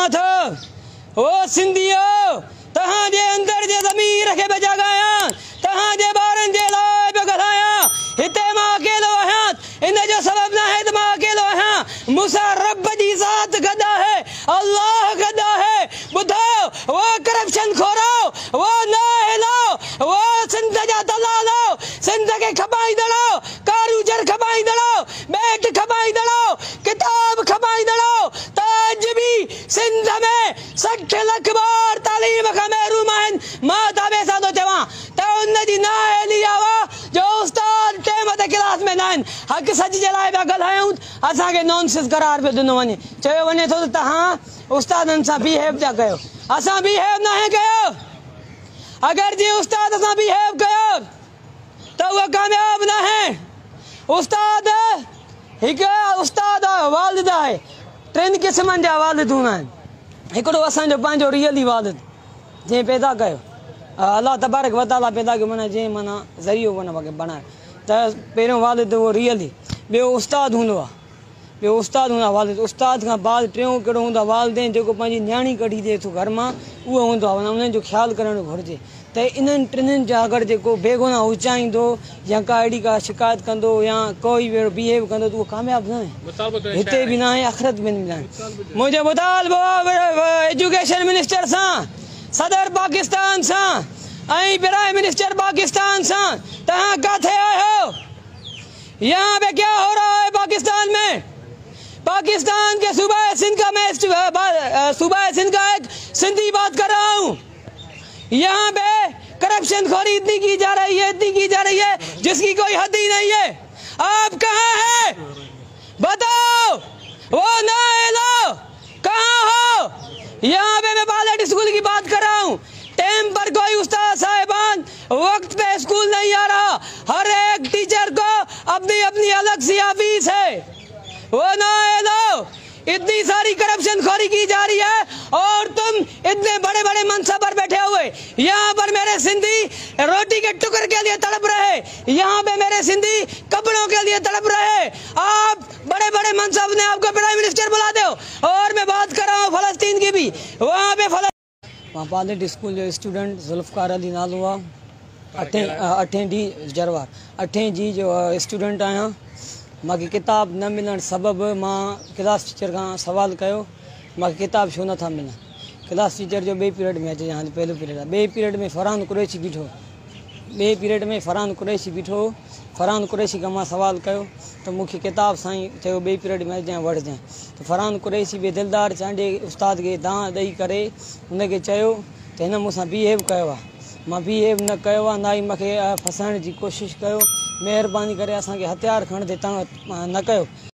चवां थो ओ सिंधियो तहां जे अंदर जे ज़मीर खे बि जगायां तहां जे ॿारनि जे लाइ बि ॻाल्हायां हिते मां अकेलो आहियां इन जो सबब न है त मां अकेलो आहियां मूंसां रब जी ज़ात गॾु आहे अल्लाह गॾु आहे ॿुधो वो करप्शन खोरो वो नाअहलो वो सिंध जा दलालो सिंध खे खपाईंदड़ो कारूजर खपाईंदड़ो बैट खपाईंदड़ो किताब खपाईंदड़ो त अॼु बि सिंध में 60 लख ॿार तालीम खां महरूम आहिनि। मां ताबे सां थो चवां त उनजी नाअहली आहे जो उस्ताद टाइम ते क्लास में न आहिनि। हक़ सच जे लाइ पिया ॻाल्हायूं असांखे नॉनसेंस करार पियो ॾिनो वञे चयो वञे थो त तव्हां उस्तादनि सां बिहेव पिया कयो। असां बिहेव न कयो। अगरि जीअं उस्ताद सां बिहेव कयो त उहो कामयाब न आहे। उस्ताद हिकु उस्ताद वालिद आहे 3 क़िस्मनि जा वालिद हूंदा आहिनि। हिकिड़ो असांजो पंहिंजो रियली वालिद जंहिं पैदा कयो अल्लाह तबारक व तआला पैदा कयो माना जंहिं माना ज़रियो माना बणायो त पहिरियों वालिद उहो रियली ॿियो उस्ताद हूंदो आहे ॿियो उस्ताद हूंदो आहे वालिद उस्ताद खां बाद टियों कहिड़ो हूंदो आहे वालिदेन जेको पंहिंजी न्याणी कढी ॾिए थो घर मां उहो हूंदो आहे उन्हनि जो ख़्यालु करणु घुरिजे त इन्हनि टिनिनि जा अगरि जेको बेगुनाह उचाईंदो या का अहिड़ी का शिकायत कंदो या कोई बि बिहेव कंदो त उहो कामयाबु न आहे हिते बि न आहे आख़िरत में बि न आहे। मुंहिंजो मुतालबो एजुकेशन मिनिस्टर सां सदर पाकिस्तान सां ऐं प्राइम मिनिस्टर पाकिस्तान सां तव्हां किथे आहियो? यहाँ पे क्या हो रहा है पाकिस्तान में? पाकिस्तान के सूबा सिंध का मैं सूबा सिंध का एक सिंधी बात कर रहा हूँ। यहाँ पे करप्शन खोरी इतनी की जा रही है जिसकी कोई हद ही नहीं है। आप कहाँ हैं बताओ? वो नाअहलो कहाँ हो? यहाँ पे मैं पायलट स्कूल की बात कर रहा हूँ। टाइम पर कोई उस्ताद साहिबान वक्त पे स्कूल नहीं आ रहा। हर एक टीचर को अपनी अपनी अलग सी ऑफिस है। वो नाअहलो इतनी सारी करप्शन खोरी की जा रही है और तुम इतने बड़े बड़े मनसब पर बैठे हुए यहाँ पर मेरे सिंधी रोटी के टुकड़े के लिए तड़प रहे, यहाँ पे मेरे सिंधी कपड़ों के लिए तड़प रहे। आप बड़े बड़े मनसब ने आपको प्राइम मिनिस्टर बुला दो। और मैं बात कर रहा हूँ फलस्तीन की भी, वहाँ पे वहाँ पायलट स्कूल जो स्टूडेंट जुल्फ़कार अली नालो आहे 8 डी जरवार 8 जी जो स्टूडेंट आहियां। मूंखे किताब न मिलण सबबि मां क्लास टीचर खां सवाल कयो मूंखे किताब छो नथा मिलनि। क्लास टीचर जो ॿिए पीरियड में अचे हाणे पहिलो पीरियड आहे। ॿिए पीरियड में फरहान कुरैशी बीठो फरहान कुरैशी खां मां सवाल कयो त मूंखे किताब साईं चयो ॿिए पीरियड में अचां वठिजांइ त फरहान कुरैशी बि दिलदार चांडे उस्ताद खे दांह ॾेई करे हुनखे चयो त हिन मूंसां बिहेव कयो आहे। मां बिहेव न कयो आहे न ई मूंखे फसाइण जी कोशिशि कयो। महिरबानी करे असांखे हथियार खणंदे तव्हां न कयो।